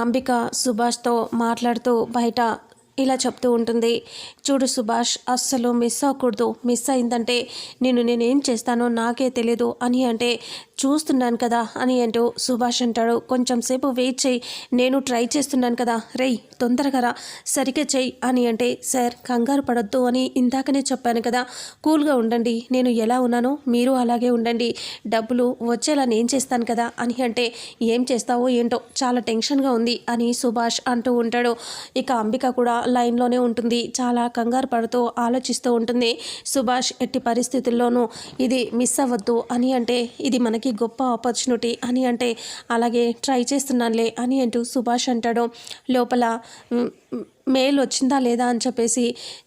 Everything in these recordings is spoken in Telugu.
అంబిక సుభాష్తో మాట్లాడుతూ బయట ఇలా చెప్తూ ఉంటుంది. చూడు సుభాష్, అస్సలు మిస్ అవ్వకూడదు. మిస్ అయిందంటే నేనేం చేస్తానో నాకే తెలీదు అని అంటే, చూస్తున్నాను కదా అని అంటూ సుభాష్ అంటాడు. కొంచెం సేపు వెయిట్ చేయి, నేను ట్రై చేస్తున్నాను కదా, రేయ్ తొందరగా రా, సరిగ్గా చెయ్యి అని అంటే, సార్ కంగారు పడొద్దు అని ఇందాకనే చెప్పాను కదా, కూల్గా ఉండండి, నేను ఎలా ఉన్నానో మీరు అలాగే ఉండండి, డబ్బులు వచ్చేలా నేను చేస్తాను కదా అని అంటే, ఏం చేస్తావో ఏంటో చాలా టెన్షన్గా ఉంది అని సుభాష్ అంటూ ఉంటాడు. ఇక అంబిక కూడా లైన్లోనే ఉంటుంది. చాలా కంగారు పడుతూ ఆలోచిస్తూ ఉంటుంది. సుభాష్ ఎట్టి పరిస్థితుల్లోనూ ఇది మిస్ అవ్వద్దు అని అంటే, ఇది మనకి గొప్ప ఆపర్చునిటీ అని అంటే, అలాగే ట్రై చేస్తున్నానులే అని అంటూ సుభాష్ అంటాడు. లోపల మెయిల్ వచ్చిందా లేదా అని చెప్పేసి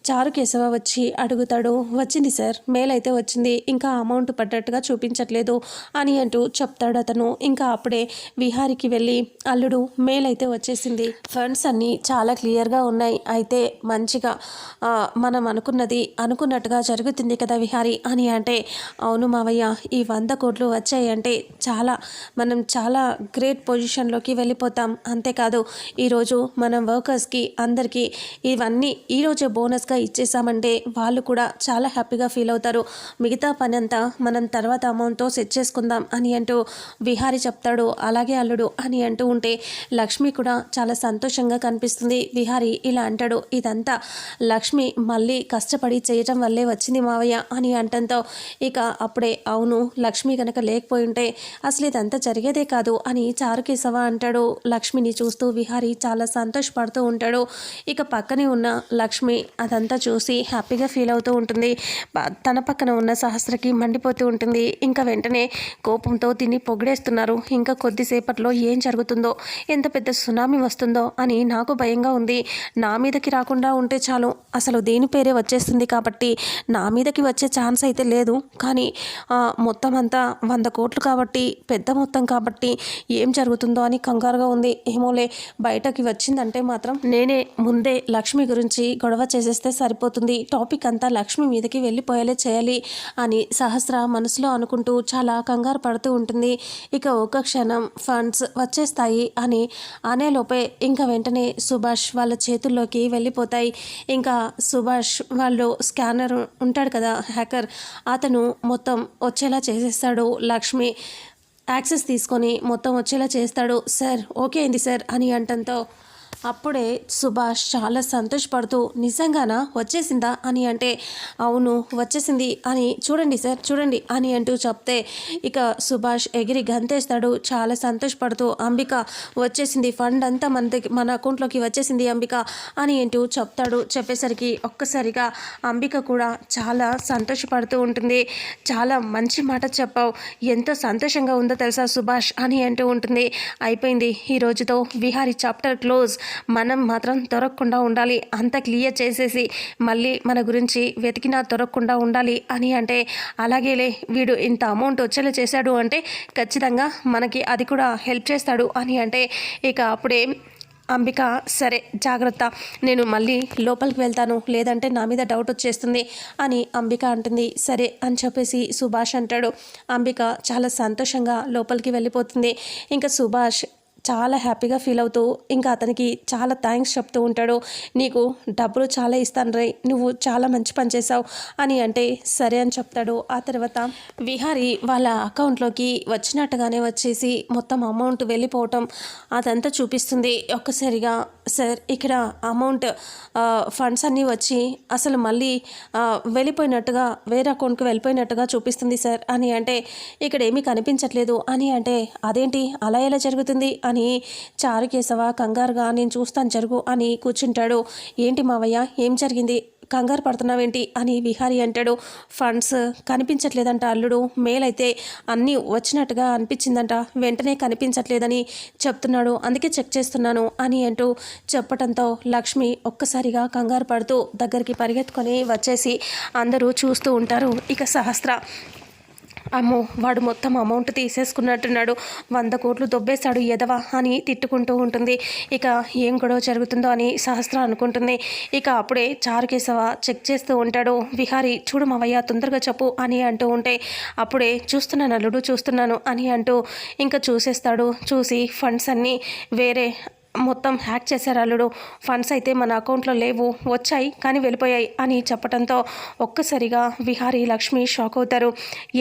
చారుకేశవ వచ్చి అడుగుతాడు. వచ్చింది సార్, మెయిల్ అయితే వచ్చింది, ఇంకా అమౌంట్ పడ్డట్టుగా చూపించట్లేదు అని అంటూ చెప్తాడు అతను. ఇంకా అప్పుడే విహారికి వెళ్ళి, అల్లుడు మెయిల్ అయితే వచ్చేసింది, ఫండ్స్ అన్నీ చాలా క్లియర్గా ఉన్నాయి, అయితే మంచిగా మనం అనుకున్నట్టుగా జరుగుతుంది కదా విహారి అని అంటే, అవును మావయ్య, ఈ 100 కోట్లు వచ్చాయంటే మనం చాలా గ్రేట్ పొజిషన్లోకి వెళ్ళిపోతాం. అంతేకాదు ఈరోజు మనం వర్కర్స్కి అందరికీ ఇవన్నీ ఈరోజే బోనస్గా ఇచ్చేసామంటే వాళ్ళు కూడా చాలా హ్యాపీగా ఫీల్ అవుతారు. మిగతా పని అంతా మనం తర్వాత అమౌంట్తో సెట్ చేసుకుందాం అని అంటూ విహారి చెప్తాడు. అలాగే అల్లుడు అని అంటూ ఉంటే లక్ష్మి కూడా చాలా సంతోషంగా కనిపిస్తుంది. విహారి ఇలా అంటాడు, ఇదంతా లక్ష్మి మళ్ళీ కష్టపడి చేయటం వల్లే వచ్చింది మావయ్య అని అంటంతో ఇక అప్పుడే, అవును లక్ష్మి కనుక లేకపోయి ఉంటే అసలు ఇదంతా జరిగేదే కాదు అని చారుకేశవ అంటాడు. లక్ష్మిని చూస్తూ విహారి చాలా సంతోషపడుతూ ఉంటాడు. ఇక పక్కనే ఉన్న లక్ష్మి అదంతా చూసి హ్యాపీగా ఫీల్ అవుతూ ఉంటుంది. తన పక్కన ఉన్న సహస్రకి మండిపోతూ ఉంటుంది. ఇంకా వెంటనే కోపంతో తిని పొగిడేస్తున్నారు. ఇంకా కొద్దిసేపట్లో ఏం జరుగుతుందో, ఎంత పెద్ద సునామీ వస్తుందో అని నాకు భయంగా ఉంది. నా మీదకి రాకుండా ఉంటే చాలు, అసలు దేని పేరే వచ్చేస్తుంది కాబట్టి నా మీదకి వచ్చే ఛాన్స్ అయితే లేదు. కానీ మొత్తం అంతా 100 కోట్లు కాబట్టి, పెద్ద మొత్తం కాబట్టి ఏం జరుగుతుందో అని కంగారుగా ఉంది. ఏమోలే, బయటకి వచ్చిందంటే మాత్రం నేనే ముందే లక్ష్మి గురించి గొడవ చేసేస్తే సరిపోతుంది, టాపిక్ అంతా లక్ష్మి మీదకి వెళ్ళిపోయేలా చేయాలి అని సహస్ర మనసులో అనుకుంటూ చాలా కంగారు పడుతూ ఉంటుంది. ఇక ఒక క్షణం ఫండ్స్ వచ్చేస్తాయి అని అనేలోపే ఇంకా వెంటనే సుభాష్ వాళ్ళ చేతుల్లోకి వెళ్ళిపోతాయి. ఇంకా సుభాష్ వాళ్ళు స్కానర్ ఉంటాడు కదా హ్యాకర్, అతను మొత్తం వచ్చేలా చేసేస్తాడు. లక్ష్మి యాక్సెస్ తీసుకొని మొత్తం వచ్చేలా చేస్తాడు. సార్ ఓకే అయింది సార్ అని అంటంతో అప్పుడే సుభాష్ చాలా సంతోషపడుతూ, నిజంగానా వచ్చేసిందా అని అంటే, అవును వచ్చేసింది అని చూడండి సార్ చూడండి అని అంటూ చెప్తే ఇక సుభాష్ ఎగిరి గంతేస్తాడు చాలా సంతోషపడుతూ. అంబిక వచ్చేసింది, ఫండ్ అంతా మన అకౌంట్లోకి వచ్చేసింది అంబిక అని అంటూ చెప్తాడు. చెప్పేసరికి ఒక్కసారిగా అంబిక కూడా చాలా సంతోషపడుతూ ఉంటుంది. చాలా మంచి మాట చెప్పావు, ఎంతో సంతోషంగా ఉందో తెలుసా సుభాష్ అని అంటూ ఉంటుంది. అయిపోయింది, ఈ రోజుతో విహారీ చాప్టర్ క్లోజ్, మనం మాత్రం దొరకకుండా ఉండాలి, అంత క్లియర్ చేసేసి మళ్ళీ మన గురించి వెతికినా దొరకకుండా ఉండాలి అని అంటే, అలాగేలే వీడు ఇంత అమౌంట్ వచ్చేలా చేశాడు అంటే ఖచ్చితంగా మనకి అది కూడా హెల్ప్ చేస్తాడు అని అంటే ఇక అప్పుడే అంబిక, సరే జాగ్రత్త, నేను మళ్ళీ లోపలికి వెళ్తాను, లేదంటే నా మీద డౌట్ వచ్చేస్తుంది అని అంబిక అంటుంది. సరే అని చెప్పేసి సుభాష్ అంటాడు. అంబిక చాలా సంతోషంగా లోపలికి వెళ్ళిపోతుంది. ఇంకా సుభాష్ చాలా హ్యాపీగా ఫీల్ అవుతూ ఇంకా అతనికి చాలా థ్యాంక్స్ చెప్తూ ఉంటాడు. నీకు డబ్బులు చాలా ఇస్తాను రే, నువ్వు చాలా మంచి పని చేసావు అని అంటే సరే అని చెప్తాడు. ఆ తర్వాత విహారీ వాళ్ళ అకౌంట్లోకి వచ్చినట్టుగానే వచ్చేసి మొత్తం అమౌంట్ వెళ్ళిపోవటం అదంతా చూపిస్తుంది. ఒక్కసారిగా సార్ ఇక్కడ అమౌంట్ ఫండ్స్ అన్నీ వచ్చి అసలు మళ్ళీ వెళ్ళిపోయినట్టుగా వేరే అకౌంట్కి వెళ్ళిపోయినట్టుగా చూపిస్తుంది సార్ అని అంటే, ఇక్కడ ఏమీ కనిపించట్లేదు అని అంటే, అదేంటి అలా ఎలా జరుగుతుంది అని చారుకేశవ కంగారుగా, నేను చూస్తాను జరుగు అని కూర్చుంటాడు. ఏంటి మావయ్య ఏం జరిగింది, కంగారు పడుతున్నావేంటి అని విహారీ అంటాడు. ఫండ్స్ కనిపించట్లేదంట అల్లుడు, మెయిల్ అయితే అన్నీ వచ్చినట్టుగా అనిపించిందంట, వెంటనే కనిపించట్లేదని చెప్తున్నాడు, అందుకే చెక్ చేస్తున్నాను అని అంటూ చెప్పటంతో లక్ష్మి ఒక్కసారిగా కంగారు పడుతూ దగ్గరికి పరిగెత్తుకొని వచ్చేసి అందరూ చూస్తూ ఉంటారు. ఇక సహస్ర, అమ్మో వాడు మొత్తం అమౌంట్ తీసేసుకున్నట్టున్నాడు, 100 కోట్లు దొబ్బేశాడు ఎదవా అని తిట్టుకుంటూ ఉంటుంది. ఇక ఏం గొడవ జరుగుతుందో అని సహస్ర అనుకుంటుంది. ఇక అప్పుడే చారుకేశవ చెక్ చేస్తూ ఉంటాడు. విహారీ చూడు మావయ్య తొందరగా చెప్పు అని అంటూ ఉంటే అప్పుడే చూస్తున్నాను అల్లుడు చూస్తున్నాను అని అంటూ ఇంకా చూసేస్తాడు. చూసి ఫండ్స్ అన్నీ వేరే మొత్తం హ్యాక్ చేశారు అల్లుడు. ఫండ్స్ అయితే మన అకౌంట్లో లేవు, వచ్చాయి కానీ వెళ్ళిపోయాయి అని చెప్పడంతో ఒక్కసారిగా విహారీ లక్ష్మి షాక్ అవుతారు.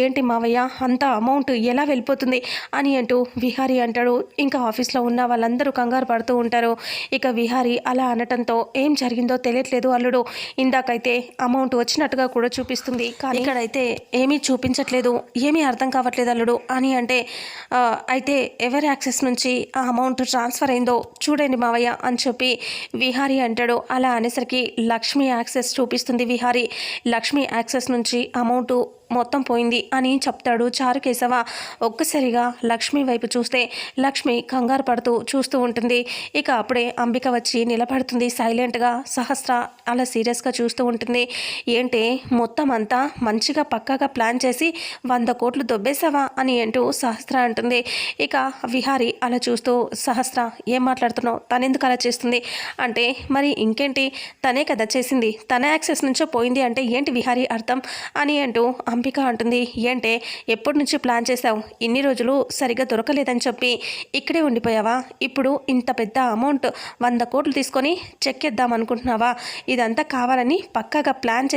ఏంటి మావయ్య అంత అమౌంట్ ఎలా వెళ్ళిపోతుంది అని అంటూ విహారీ అంటాడు. ఇంకా ఆఫీస్లో ఉన్న వాళ్ళందరూ కంగారు పడుతూ ఉంటారు. ఇక విహారీ అలా అనటంతో ఏం జరిగిందో తెలియట్లేదు అల్లుడు. ఇందాకైతే అమౌంట్ వచ్చినట్టుగా కూడా చూపిస్తుంది, కానీ ఇక్కడైతే ఏమీ చూపించట్లేదు, ఏమీ అర్థం కావట్లేదు అల్లుడు అని అంటే అయితే ఎవరి యాక్సెస్ నుంచి ఆ అమౌంట్ ట్రాన్స్ఫర్ అయిందో చూడండి మావయ్య అని చెప్పి విహారీ అంటాడు. అలా అనేసరికి లక్ష్మి యాక్సెస్ చూపిస్తుంది విహారీ. లక్ష్మి యాక్సెస్ నుంచి అమౌంట్ మొత్తం పోయింది అని చెప్తాడు చారుకేశవ. ఒక్కసారిగా లక్ష్మి వైపు చూస్తే లక్ష్మి కంగారు పడుతూ చూస్తూ ఉంటుంది. ఇక అప్పుడే అంబిక వచ్చి నిలబడుతుంది సైలెంట్గా. సహస్ర అలా సీరియస్గా చూస్తూ ఉంటుంది. ఏంటి మొత్తం అంతా మంచిగా పక్కాగా ప్లాన్ చేసి 100 కోట్లు దొబ్బేశావా అని అంటూ సహస్ర అంటుంది. ఇక విహారీ అలా చూస్తూ సహస్ర ఏం మాట్లాడుతున్నావు, తనెందుకు అలా చేస్తుంది అంటే మరి ఇంకేంటి తనే కదా చేసింది, తన యాక్సెస్ నుంచో పోయింది అంటే ఏంటి విహారీ అర్థం అని అంటూ అంబిక అంటుంది. ఏంటే ఎప్పటి నుంచి ప్లాన్ చేశావు, ఇన్ని రోజులు సరిగ్గా దొరకలేదని చెప్పి ఇక్కడే ఉండిపోయావా, ఇప్పుడు ఇంత పెద్ద అమౌంట్ 100 కోట్లు తీసుకొని చెక్ ఇద్దాం అనుకుంటున్నావా, ఇదంతా కావాలని పక్కాగా ప్లాన్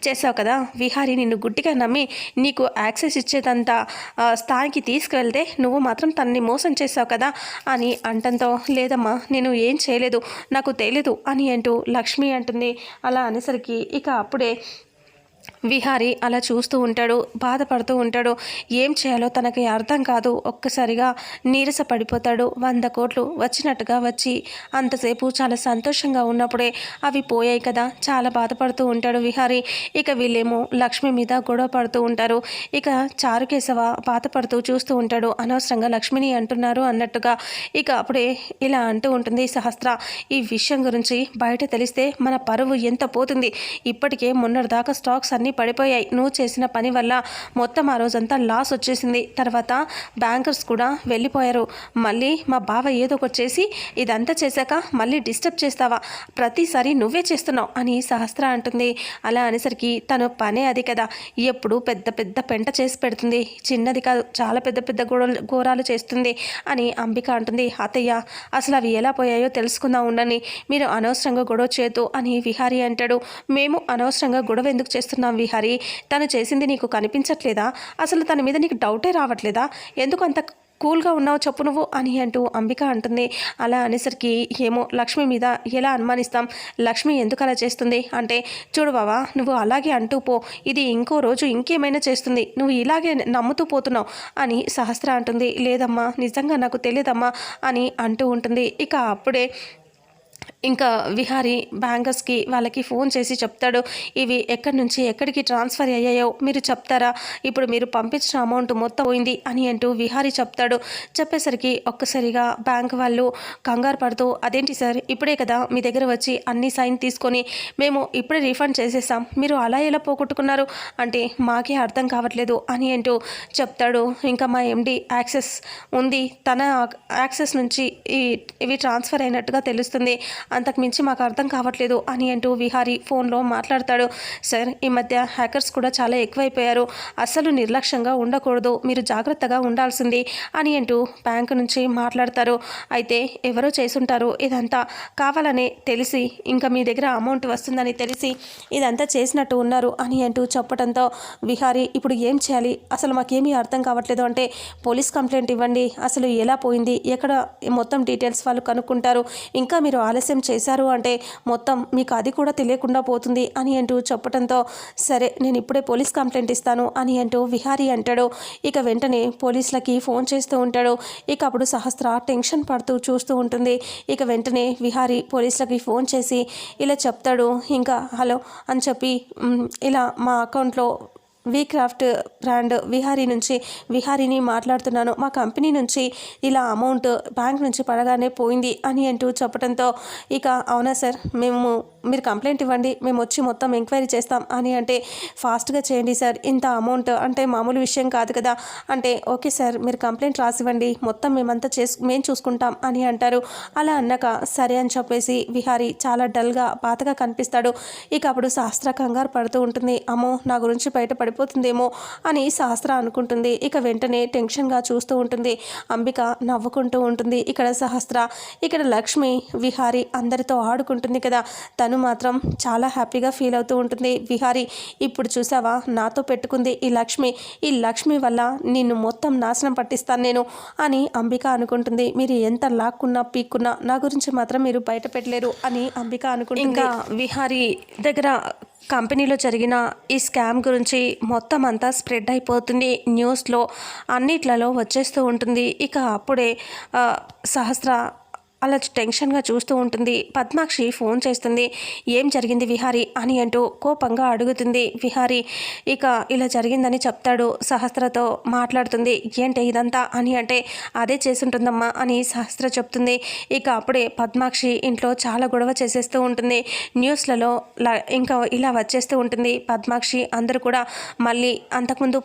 చేసావు కదా. విహారీ నిన్ను గుడ్డిగా నమ్మి నీకు యాక్సెస్ ఇచ్చేదంత స్థాయికి తీసుకువెళ్తే నువ్వు మాత్రం తనని మోసం చేసావు కదా అని అంటంతో లేదమ్మా నేను ఏం చేయలేదు, నాకు తెలియదు అని అంటూ లక్ష్మి అంటుంది. అలా అనేసరికి ఇక అప్పుడే విహారీ అలా చూస్తూ ఉంటాడు, బాధపడుతూ ఉంటాడు. ఏం చేయాలో తనకి అర్థం కాదు. ఒక్కసారిగా నీరస పడిపోతాడు. 100 కోట్లు వచ్చినట్టుగా వచ్చి అంతసేపు చాలా సంతోషంగా ఉన్నప్పుడే అవి పోయాయి కదా, చాలా బాధపడుతూ ఉంటాడు విహారీ. ఇక వీళ్ళేమో లక్ష్మి మీద గొడవ పడుతూ ఉంటారు. ఇక చారుకేశవ బాధపడుతూ చూస్తూ ఉంటాడు. అనవసరంగా లక్ష్మిని అంటున్నారు అన్నట్టుగా. ఇక అప్పుడే ఇలా అంటూ ఉంటుంది సహస్ర, ఈ విషయం గురించి బయట తెలిస్తే మన పరువు ఎంత పోతుంది, ఇప్పటికే మొన్నటిదాకా స్టాక్స్ అన్నీ పడిపోయాయి, నువ్వు చేసిన పని వల్ల మొత్తం ఆ రోజంతా లాస్ వచ్చేసింది. తర్వాత బ్యాంకర్స్ కూడా వెళ్ళిపోయారు. మళ్ళీ మా బావ ఏదో ఒకటి చేసి ఇదంతా చేశాక మళ్ళీ డిస్టర్బ్ చేస్తావా, ప్రతిసారి నువ్వే చేస్తున్నావు అని సహస్ర అంటుంది. అలా అనేసరికి తను పనే అది కదా, ఎప్పుడు పెద్ద పెద్ద పెంట చేసి పెడుతుంది, చిన్నది కాదు చాలా పెద్ద పెద్ద ఘోరాలు చేస్తుంది అని అంబిక అంటుంది. అత్తయ్య అసలు అవి ఎలా పోయాయో తెలుసుకుందాం ఉండని, మీరు అనవసరంగా గొడవ చేయొద్దు అని విహారీ అంటాడు. మేము అనవసరంగా గొడవ ఎందుకు చేస్తున్నాం విహారీ, తను చేసింది నీకు కనిపించట్లేదా, అసలు తన మీద నీకు డౌటే రావట్లేదా, ఎందుకు అంత కూల్గా ఉన్నావు చెప్పు నువ్వు అని అంటూ అంబిక అంటుంది. అలా అనేసరికి ఏమో లక్ష్మి మీద ఎలా అనుమానిస్తాం, లక్ష్మి ఎందుకు అలా చేస్తుంది అంటే చూడు బావా నువ్వు అలాగే అంటూ పో, ఇది ఇంకో రోజు ఇంకేమైనా చేస్తుంది, నువ్వు ఇలాగే నమ్ముతూ పోతున్నావు అని సహస్ర అంటుంది. లేదమ్మా నిజంగా నాకు తెలియదమ్మా అని అంటూ ఉంటుంది. ఇక అప్పుడే ఇంకా విహారీ బ్యాంకర్స్కి వాళ్ళకి ఫోన్ చేసి చెప్తాడు, ఇవి ఎక్కడి నుంచి ఎక్కడికి ట్రాన్స్ఫర్ అయ్యాయో మీరు చెప్తారా, ఇప్పుడు మీరు పంపించిన అమౌంట్ మొత్తం పోయింది అని అంటూ విహారీ చెప్తాడు. చెప్పేసరికి ఒక్కసారిగా బ్యాంక్ వాళ్ళు కంగారు పడుతూ అదేంటి సార్ ఇప్పుడే కదా మీ దగ్గర వచ్చి అన్ని సైన్ తీసుకొని మేము ఇప్పుడే రీఫండ్ చేసేసాం, మీరు అలా ఎలా పోగొట్టుకున్నారు అంటే మాకే అర్థం కావట్లేదు అని అంటూ చెప్తాడు. ఇంకా మా ఎండి యాక్సెస్ ఉంది, తన యాక్సెస్ నుంచి ఇవి ట్రాన్స్ఫర్ అయినట్టుగా తెలుస్తుంది, అంతకుమించి మాకు అర్థం కావట్లేదు అని అంటూ విహారీ ఫోన్లో మాట్లాడతాడు. సార్ ఈ మధ్య హ్యాకర్స్ కూడా చాలా ఎక్కువైపోయారు, అస్సలు నిర్లక్ష్యంగా ఉండకూడదు, మీరు జాగ్రత్తగా ఉండాల్సింది అని అంటూ బ్యాంకు నుంచి మాట్లాడతారు. అయితే ఎవరో చేసుంటారు ఇదంతా, కావాలనే తెలిసి ఇంకా మీ దగ్గర అమౌంట్ వస్తుందని తెలిసి ఇదంతా చేసినట్టు ఉన్నారు అని అంటూ చెప్పడంతో విహారీ ఇప్పుడు ఏం చేయాలి అసలు మాకేమీ అర్థం కావట్లేదు అంటే పోలీస్ కంప్లైంట్ ఇవ్వండి, అసలు ఎలా పోయింది ఎక్కడ మొత్తం డీటెయిల్స్ వాళ్ళు కనుక్కుంటారు, ఇంకా మీరు ఆలస్యం చేశారు అంటే మొత్తం మీకు అది కూడా తెలియకుండా పోతుంది అని అంటూ చెప్పడంతో సరే నేను ఇప్పుడే పోలీస్ కంప్లైంట్ ఇస్తాను అని అంటూ విహారీ అంటాడు. ఇక వెంటనే పోలీసులకి ఫోన్ చేస్తూ ఉంటాడు. ఇక అప్పుడు సహస్ర టెన్షన్ పడుతూ చూస్తూ ఉంటుంది. ఇక వెంటనే విహారీ పోలీసులకి ఫోన్ చేసి ఇలా చెప్తాడు. ఇంకా హలో అని చెప్పి ఇలా మా అకౌంట్లో వీక్రాఫ్ట్ బ్రాండ్ విహారీని మాట్లాడుతున్నాను, మా కంపెనీ నుంచి ఇలా అమౌంట్ బ్యాంక్ నుంచి పడగానే పోయింది అని అంటూ చెప్పడంతో ఇక అవునా సార్ మేము మీరు కంప్లైంట్ ఇవ్వండి, మేము వచ్చి మొత్తం ఎంక్వైరీ చేస్తాం అని అంటే, ఫాస్ట్గా చేయండి సార్, ఇంత అమౌంట్ అంటే మామూలు విషయం కాదు కదా అంటే, ఓకే సార్ మీరు కంప్లైంట్ రాసివ్వండి, మొత్తం మేమంతా మేము చూసుకుంటాం అని అంటారు. అలా అన్నాక సరే అని చెప్పేసి విహారీ చాలా డల్గా బాధగా కనిపిస్తాడు. ఇక అప్పుడు సహస్ర కంగారు పడుతూ ఉంటుంది. అమ్మో నా గురించి బయట పడిపోతుందేమో అని సహస్ర అనుకుంటుంది. ఇక వెంటనే టెన్షన్గా చూస్తూ ఉంటుంది. అంబిక నవ్వుకుంటూ ఉంటుంది. ఇక్కడ సహస్ర, ఇక్కడ లక్ష్మి విహారీ అందరితో ఆడుకుంటుంది కదా, తను మాత్రం చాలా హ్యాపీగా ఫీల్ అవుతూ ఉంటుంది. విహారీ ఇప్పుడు చూసావా నాతో పెట్టుకుంది ఈ లక్ష్మి వల్ల నిన్ను మొత్తం నాశనం పట్టిస్తాను నేను అని అంబిక అనుకుంటుంది. మీరు ఎంత లాక్కున్నా పీక్కున్నా నా గురించి మాత్రం మీరు బయట పెట్టలేరు అని అంబిక అనుకుంటుంది. ఇంకా విహారీ దగ్గర కంపెనీలో జరిగిన ఈ స్కామ్ గురించి మొత్తం అంతా స్ప్రెడ్ అయిపోతుంది, న్యూస్లో అన్నిట్లలో వచ్చేస్తూ ఉంటుంది. ఇక అప్పుడే సహస్ర అలా టెన్షన్గా చూస్తూ ఉంటుంది. పద్మాక్షి ఫోన్ చేస్తుంది. ఏం జరిగింది విహారీ అని అంటూ కోపంగా అడుగుతుంది. విహారీ ఇక ఇలా జరిగిందని చెప్తాడు. సహస్రతో మాట్లాడుతుంది. ఏంటి ఇదంతా అని అంటే, అదే చేసుంటుందమ్మా అని సహస్ర చెప్తుంది. ఇక అప్పుడే పద్మాక్షి ఇంట్లో చాలా గొడవ చేసేస్తూ ఉంటుంది. న్యూస్లలో ఇంకా ఇలా వచ్చేస్తూ ఉంటుంది. పద్మాక్షి అందరూ కూడా మళ్ళీ అంతకుముందు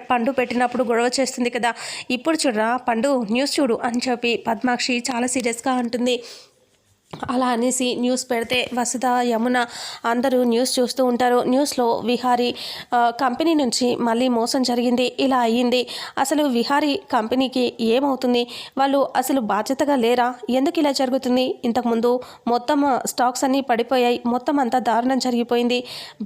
పండు పెట్టినప్పుడు గొడవ చేస్తుంది కదా, ఇప్పుడు చూడరా పండు న్యూస్ చూడు అని చెప్పి పద్మాక్షి చాలా సీరియస్గా అంటుంది. అలా అనేసి న్యూస్ పెడితే వసుధ, యమున అందరూ న్యూస్ చూస్తూ ఉంటారు. న్యూస్లో విహారీ కంపెనీ నుంచి మళ్ళీ మోసం జరిగింది, ఇలా అయ్యింది, అసలు విహారీ కంపెనీకి ఏమవుతుంది, వాళ్ళు అసలు బాధ్యతగా లేరా, ఎందుకు ఇలా జరుగుతుంది, ఇంతకుముందు మొత్తం స్టాక్స్ అన్నీ పడిపోయాయి, మొత్తం అంతా దారుణం జరిగిపోయింది,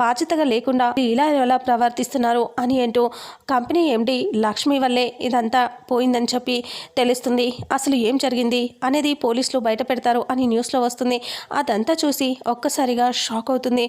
బాధ్యతగా లేకుండా ఇలా ఎలా ప్రవర్తిస్తున్నారు అని అంటూ కంపెనీ ఎండి లక్ష్మి వల్లే ఇదంతా పోయిందని చెప్పి తెలుస్తుంది. అసలు ఏం జరిగింది అనేది పోలీసులు బయట పెడతారు అని న్యూస్ వస్తుంది. అదంతా చూసి ఒక్కసారిగా షాక్ అవుతుంది.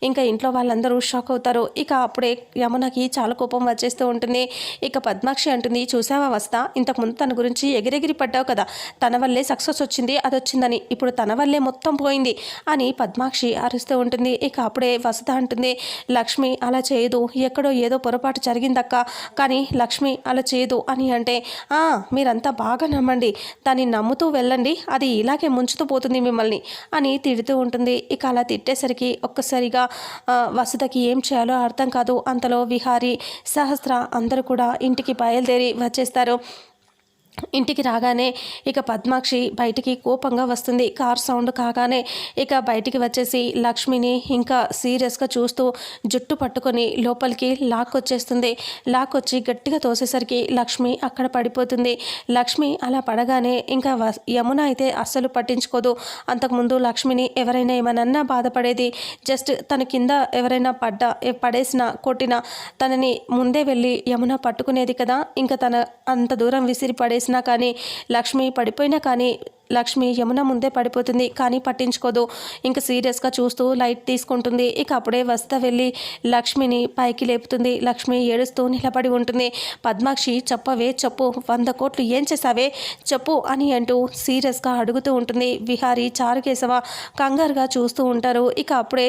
ఇంకా ఇంట్లో వాళ్ళందరూ షాక్ అవుతారు. ఇక అప్పుడే యమునకి చాలా కోపం వచ్చేస్తూ ఉంటుంది. ఇక పద్మాక్షి అంటుంది, చూసావా వస్తా, ఇంతకుముందు తన గురించి ఎగిరెగిరి పడ్డావు కదా, తన వల్లే సక్సెస్ వచ్చింది, అది వచ్చిందని, ఇప్పుడు తన వల్లే మొత్తం పోయింది అని పద్మాక్షి అరుస్తూ ఉంటుంది. ఇక అప్పుడే వసుధ అంటుంది, లక్ష్మి అలా చేయదు, ఎక్కడో ఏదో పొరపాటు జరిగిందక్క, కానీ లక్ష్మి అలా చేయదు అని అంటే, మీరంతా బాగా నమ్మండి, దాన్ని నమ్ముతూ వెళ్ళండి, అది ఇలాగే ముంచుతూ పోతుంది మిమ్మల్ని అని తిడుతూ ఉంటుంది. ఇక అలా తిట్టేసరికి ఒక్కసారిగా వసుధకి ఏం చేయాలో అర్థం కాదు. అంతలో విహారీ, సహస్ర అందరూ కూడా ఇంటికి బయలుదేరి వచ్చేస్తారు. ఇంటికి రాగానే ఇక పద్మాక్షి బయటికి కోపంగా వస్తుంది. కార్ సౌండ్ కాగానే ఇక బయటికి వచ్చేసి లక్ష్మిని ఇంకా సీరియస్గా చూస్తూ జుట్టు పట్టుకొని లోపలికి లాక్కొచ్చేస్తుంది. లాక్కొచ్చి గట్టిగా తోసేసరికి లక్ష్మి అక్కడ పడిపోతుంది. లక్ష్మి అలా పడగానే ఇంకా యమున అయితే అస్సలు పట్టించుకోదు. అంతకుముందు లక్ష్మిని ఎవరైనా ఏమన్నా బాధపడేది, జస్ట్ తన కింద ఎవరైనా పడేసినా కొట్టినా తనని ముందే వెళ్ళి యమున పట్టుకునేది కదా, ఇంకా తన అంత దూరం విసిరి పడేసినా కానీ లక్ష్మి పడిపోయినా కానీ లక్ష్మి యమున ముందే పడిపోతుంది, కానీ పట్టించుకోదు. ఇంకా సీరియస్గా చూస్తూ లైట్ తీసుకుంటుంది. ఇక అప్పుడే వసుధ వెళ్ళి లక్ష్మిని పైకి లేపుతుంది. లక్ష్మి ఏడుస్తూ నిలబడి ఉంటుంది. పద్మాక్షి చెప్పవే చెప్పు, 100 కోట్లు ఏం చేసావే చెప్పు అని అంటూ సీరియస్గా అడుగుతూ ఉంటుంది. విహారీ, చారుకేశవ కంగారుగా చూస్తూ ఉంటారు. ఇక అప్పుడే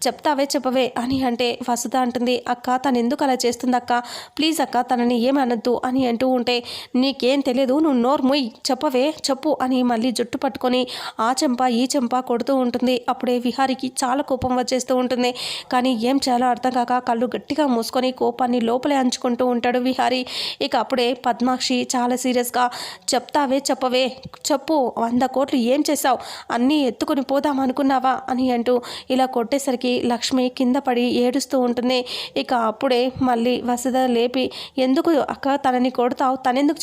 చెప్తావే చెప్పవే అని అంటే వసుధ అంటుంది, అక్క తను ఎందుకు అలా చేస్తుంది అక్క, ప్లీజ్ అక్క తనని ఏమనద్దు అని అంటూ ఉంటే, నీకేం తెలియదు, నువ్వు నోరు ముయ్, చెప్పవే చెప్పు అని మళ్ళీ జుట్టు పట్టుకొని ఆ చెంప ఈ చెంప కొడుతూ ఉంటుంది. అప్పుడే విహారికి చాలా కోపం వచ్చేస్తూ ఉంటుంది. కానీ ఏం చేయాలో అర్థం కాక కళ్ళు గట్టిగా మూసుకొని కోపాన్ని లోపలే అంచుకుంటూ ఉంటాడు విహారీ. ఇక అప్పుడే పద్మాక్షి చాలా సీరియస్గా, చెప్తావే చెప్పవే చెప్పు, 100 కోట్లు ఏం చేశావు, అన్నీ ఎత్తుకొని పోదాం అనుకున్నావా అని అంటూ ఇలా కొట్టేసరికి లక్ష్మి కింద పడి ఏడుస్తూ ఉంటుంది. ఇక అప్పుడే మళ్ళీ వసుధ లేపి, ఎందుకు అక్క తనని కొడతావు, తనెందుకు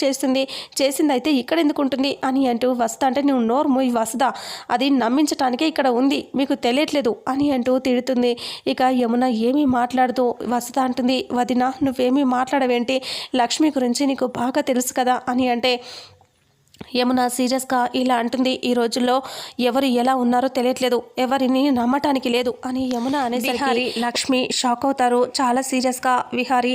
చేసింది అయితే ఇక్కడ ఎందుకు ఉంటుంది అని అంటూ, వసుధ అంటే నువ్వు నోరు మూయి వసుధ, అది నమ్మించటానికే ఇక్కడ ఉంది, మీకు తెలియట్లేదు అని అంటూ తిడుతుంది. ఇక యమున ఏమీ మాట్లాడుతూ వసుధ అంటుంది, వదిన నువ్వేమీ మాట్లాడవేంటి, లక్ష్మి గురించి నీకు బాగా తెలుసు కదా అని అంటే, యమున సీరియస్గా ఇలా అంటుంది, ఈ రోజుల్లో ఎవరు ఎలా ఉన్నారో తెలియట్లేదు, ఎవరిని నమ్మటానికి లేదు అని యమున అనేసరికి లక్ష్మి షాక్ అవుతారు. చాలా సీరియస్గా విహారీ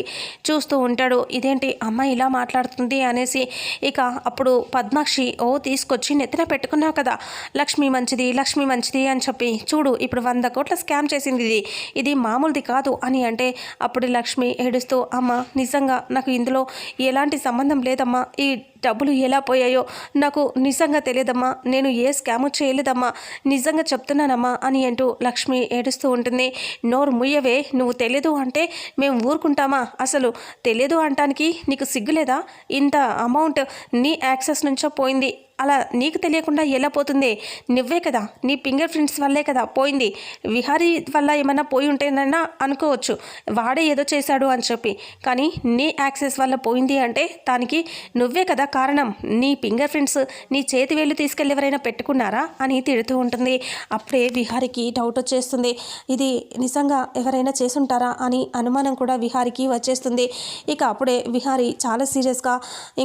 చూస్తూ ఉంటాడు. ఇదేంటి అమ్మాయి ఇలా మాట్లాడుతుంది అనేసి. ఇక అప్పుడు పద్మాక్షి, తీసుకొచ్చి నెత్తిన పెట్టుకున్నావు కదా, లక్ష్మి మంచిది అని చెప్పి, చూడు ఇప్పుడు 100 కోట్ల స్కామ్ చేసింది, ఇది మామూలుది కాదు అని అంటే, అప్పుడు లక్ష్మి ఏడుస్తూ, అమ్మ నిజంగా నాకు ఇందులో ఎలాంటి సంబంధం లేదమ్మా, ఈ డబ్బులు ఎలా పోయాయో నాకు నిజంగా తెలియదమ్మా, నేను ఏ స్కాము చేయలేదమ్మా, నిజంగా చెప్తున్నానమ్మా అని అంటూ లక్ష్మి ఏడుస్తూ ఉంటుంది. నోరు ముయ్యవే, నువ్వు తెలియదు అంటే మేము ఊరుకుంటామా? అసలు తెలియదు అంటానికి నీకు సిగ్గులేదా? ఇంత అమౌంట్ నీ యాక్సెస్ నుంచో పోయింది, అలా నీకు తెలియకుండా ఎలా పోతుంది? నువ్వే కదా, నీ ఫింగర్ ప్రింట్స్ వల్లే కదా పోయింది. విహారీ వల్ల ఏమన్నా పోయి ఉంటేనన్నా అనుకోవచ్చు, వాడే ఏదో చేశాడు అని చెప్పి, కానీ నీ యాక్సెస్ వల్ల పోయింది అంటే దానికి నువ్వే కదా కారణం. నీ ఫింగర్ ప్రింట్స్ నీ చేతి వేళ్ళు తీసుకెళ్ళి ఎవరైనా పెట్టుకున్నారా అని తిడుతూ ఉంటుంది. అప్పుడే విహారికి డౌట్ వచ్చేస్తుంది, ఇది నిజంగా ఎవరైనా చేసుంటారా అని అనుమానం కూడా విహారికి వచ్చేస్తుంది. ఇక అప్పుడే విహారీ చాలా సీరియస్గా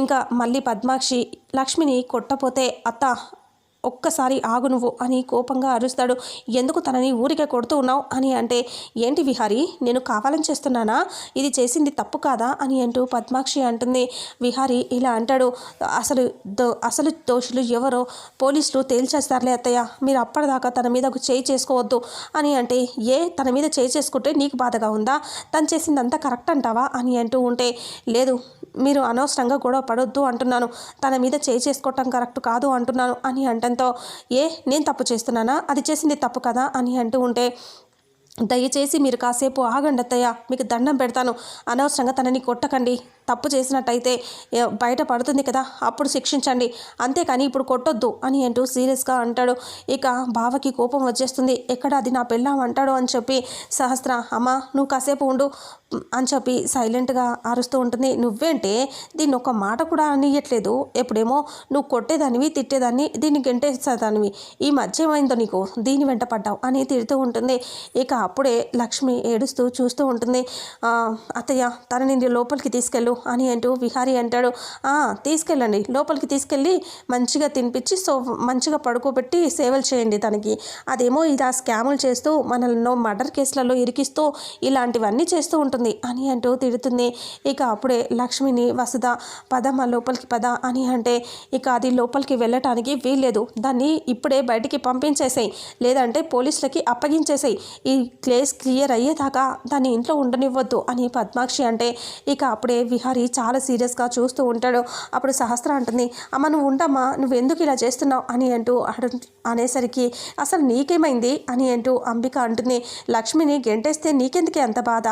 ఇంకా మళ్ళీ పద్మాక్షి లక్ష్మిని కొట్టపోతే అత్త ఒక్కసారి ఆగు నువ్వు అని కోపంగా అరుస్తాడు. ఎందుకు తనని ఊరికే కొడుతూ ఉన్నావు అని అంటే, ఏంటి విహారీ, నేను కావాలని చేస్తున్నానా? ఇది చేసింది తప్పు కాదా అని అంటూ పద్మాక్షి అంటుంది. విహారీ ఇలా అంటాడు, అసలు దోషులు ఎవరో పోలీసులు తేల్చేస్తారులే అత్తయ్య, మీరు అప్పటిదాకా తన మీద ఒక చేయి చేసుకోవద్దు అని అంటే, తన మీద చేయి చేసుకుంటే నీకు బాధగా ఉందా? తను చేసింది అంతా కరెక్ట్ అంటావా అని అంటూ ఉంటే, లేదు మీరు అనవసరంగా గొడవ పడొద్దు అంటున్నాను, తన మీద చేయి చేసుకోవటం కరెక్ట్ కాదు అంటున్నాను అని అంటంతో, నేను తప్పు చేస్తున్నానా? అది చేసింది తప్పు కదా అని అంటూ ఉంటే, దయచేసి మీరు కాసేపు ఆగండి అత్తయ్య, మీకు దండం పెడతాను, అనవసరంగా తనని కొట్టకండి, తప్పు చేసినట్టయితే బయట పడుతుంది కదా, అప్పుడు శిక్షించండి, అంతేకాని ఇప్పుడు కొట్టొద్దు అని అంటూ సీరియస్గా అంటాడు. ఇక బావకి కోపం వచ్చేస్తుంది, ఎక్కడ అది నా పెళ్ళాం అంటాడు అని చెప్పి సహస్ర, అమ్మ నువ్వు కాసేపు ఉండు అని చెప్పి సైలెంట్గా అరుస్తూ ఉంటుంది. నువ్వేంటే దీన్ని ఒక మాట కూడా అనియట్లేదు, ఎప్పుడేమో నువ్వు కొట్టేదానివి తిట్టేదాన్ని, దీన్ని గెంటేసేదానివి, ఈ మధ్య ఏమైందో నీకు, దీని వెంట పడ్డావు అని తిడుతూ ఉంటుంది. ఇక అప్పుడే లక్ష్మి ఏడుస్తూ చూస్తూ ఉంటుంది. అత్తయ్య తనని లోపలికి తీసుకెళ్ళు అని అంటూ విహారీ అంటాడు. తీసుకెళ్ళండి, లోపలికి తీసుకెళ్ళి మంచిగా తినిపించి మంచిగా పడుకోబెట్టి సేవలు చేయండి తనకి, అదేమో ఇలా స్కాములు చేస్తూ మనల్ని మర్డర్ కేసులలో ఇరికిస్తూ ఇలాంటివన్నీ చేస్తూ ఉంటుంది అని అంటూ తిడుతుంది. ఇక అప్పుడే లక్ష్మిని వసుధ, పదమ్మ లోపలికి పద అని అంటే, ఇక అది లోపలికి వెళ్ళటానికి వీల్లేదు, దాన్ని ఇప్పుడే బయటికి పంపించేసాయి, లేదంటే పోలీసులకి అప్పగించేసాయి, ఈ కేస్ క్లియర్ అయ్యేదాకా దాన్ని ఇంట్లో ఉండనివ్వద్దు అని పద్మాక్షి అంటే, ఇక అప్పుడే విహారీ చాలా సీరియస్గా చూస్తూ ఉంటాడు. అప్పుడు సహస్ర అంటుంది, అమ్మ నువ్వు ఉండమ్మా, నువ్వు ఎందుకు ఇలా చేస్తున్నావు అని అంటూ అనేసరికి, అసలు నీకేమైంది అని అంటూ అంబిక అంటుంది, లక్ష్మిని గెంటేస్తే నీకెందుకే అంత బాధ,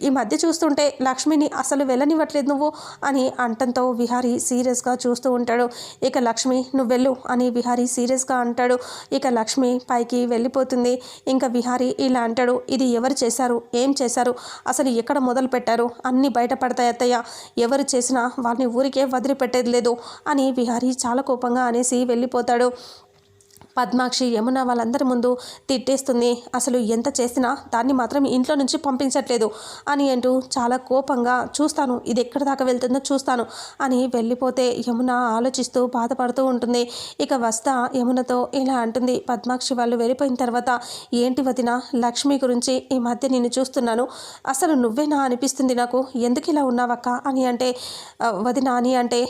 ఈ మధ్య చూస్తుంటే లక్ష్మిని అసలు వెళ్ళనివ్వట్లేదు నువ్వు అని అంటంతో విహారీ సీరియస్గా చూస్తూ ఉంటాడు. ఇక లక్ష్మి నువ్వు వెళ్ళు అని విహారీ సీరియస్గా అంటాడు. ఇక లక్ష్మి పైకి వెళ్ళిపోతుంది. ఇంకా విహారీ ఇలా అంటాడు, ఇది ఎవరు చేశారు, ఏం చేశారు, అసలు ఎక్కడ మొదలు పెట్టారు, అన్నీ బయటపడతాయి అత్తయ్య, ఎవరు చేసినా వారిని ఊరికే వదిలిపెట్టేది లేదు అని విహారీ చాలా కోపంగా అనేసి వెళ్ళిపోతాడు. పద్మాక్షి యమున వాళ్ళందరి ముందు తిట్టేస్తుంది, అసలు ఎంత చేసినా దాన్ని మాత్రం ఇంట్లో నుంచి పంపించట్లేదు అని అంటూ చాలా కోపంగా, చూస్తాను ఇది ఎక్కడి దాకా వెళ్తుందో చూస్తాను అని వెళ్ళిపోతే యమున ఆలోచిస్తూ బాధపడుతూ ఉంటుంది. ఇక వస్తా యమునతో ఇలా అంటుంది, పద్మాక్షి వాళ్ళు వెళ్ళిపోయిన తర్వాత, ఏంటి వదిన లక్ష్మి గురించి ఈ మధ్య నిన్ను చూస్తున్నాను, అసలు నువ్వేనా అనిపిస్తుంది నాకు, ఎందుకు ఇలా ఉన్నావక్క అని అంటే, వదిన అని అంటే,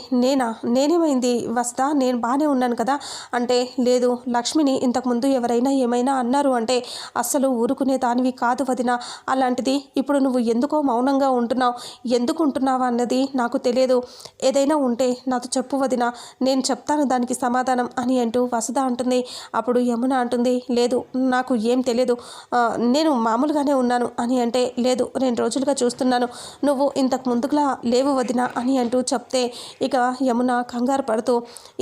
నేనేమైంది వస్తా, నేను బాగానే ఉన్నాను కదా అంటే, లేదు లక్ష్మిని ఇంతకుముందు ఎవరైనా ఏమైనా అన్నారు అంటే అస్సలు ఊరుకునే దానివి కాదు వదిన, అలాంటిది ఇప్పుడు నువ్వు ఎందుకో మౌనంగా ఉంటున్నావు, ఎందుకు ఉంటున్నావా అన్నది నాకు తెలియదు, ఏదైనా ఉంటే నాతో చెప్పు వదిన, నేను చెప్తాను దానికి సమాధానం అని అంటూ వసుధ అంటుంది. అప్పుడు యమున అంటుంది, లేదు నాకు ఏం తెలియదు, నేను మామూలుగానే ఉన్నాను అని అంటే, లేదు 2 రోజులుగా చూస్తున్నాను నువ్వు ఇంతకు ముందులా లేవు వదిన అని అంటూ చెప్తే, ఇక యమున కంగారు పడుతూ,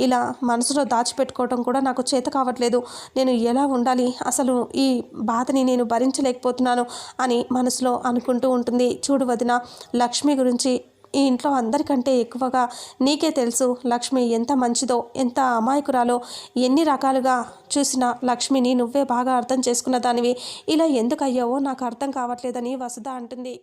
ఇలా మనసులో దాచిపెట్టుకోవడం కూడా నాకు చేత కావట్లేదు, నేను ఎలా ఉండాలి, అసలు ఈ బాధని నేను భరించలేకపోతున్నాను అని మనసులో అనుకుంటూ ఉంటుంది. చూడు వదిన, లక్ష్మి గురించి ఈ ఇంట్లో అందరికంటే ఎక్కువగా నీకే తెలుసు, లక్ష్మి ఎంత మంచిదో, ఎంత అమాయకురాలో, ఎన్ని రకాలుగా చూసినా లక్ష్మిని నువ్వే బాగా అర్థం చేసుకున్న దానివి, ఇలా ఎందుకు అయ్యావో నాకు అర్థం కావట్లేదని వసుధ అంటుంది.